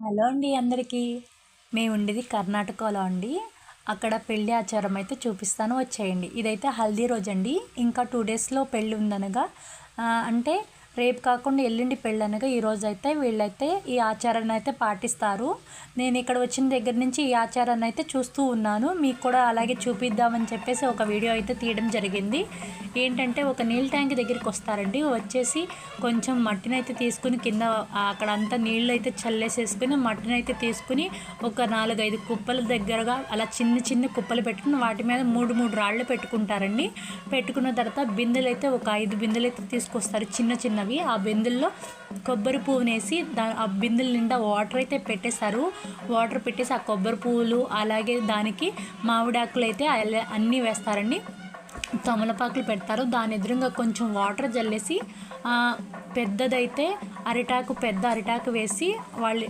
Hello అండి అందరికీ. మేము ఉండేది కర్ణాటకలో అండి. అక్కడ పెళ్లి ఆచారం అయితే చూపిస్తాను, వచ్చేయండి. ఇదైతే హల్దీ రోజు అండి. ఇంకా 2 డేస్లో పెళ్ళి ఉందనగా అంటే రేపు కాకుండా ఎల్లుండి పెళ్ళి అనగా ఈరోజు అయితే వీళ్ళైతే ఈ ఆచారాన్ని అయితే పాటిస్తారు. నేను ఇక్కడ వచ్చిన దగ్గర నుంచి ఈ ఆచారాన్ని అయితే చూస్తూ ఉన్నాను. మీకు కూడా అలాగే చూపిద్దామని చెప్పేసి ఒక వీడియో అయితే తీయడం జరిగింది. ఏంటంటే ఒక నీళ్ళ ట్యాంక్ దగ్గరికి వస్తారండి. వచ్చేసి కొంచెం మట్టిని అయితే తీసుకుని కింద అక్కడ అంతా నీళ్ళు అయితే చల్లేసేసుకుని మట్టిని అయితే తీసుకుని ఒక 4-5 కుప్పల దగ్గరగా అలా చిన్న చిన్న కుప్పలు పెట్టుకుని వాటి మీద 3 రాళ్ళు పెట్టుకుంటారండి. పెట్టుకున్న తర్వాత బిందెలు అయితే ఒక 5 బిందెలు అయితే తీసుకొస్తారు, చిన్న చిన్నవి. ఆ బిందెల్లో కొబ్బరి పువ్వునేసి ఆ బిందెల నిండా వాటర్ అయితే పెట్టేశారు. వాటర్ పెట్టేసి ఆ కొబ్బరి పువ్వులు అలాగే దానికి మామిడాకులు అయితే అన్నీ వేస్తారండి. తమలపాకులు పెడతారు. దాని ఎదురుగా కొంచెం వాటర్ జల్లేసి పెద్దదైతే పెద్ద అరిటాకు వేసి వాళ్ళు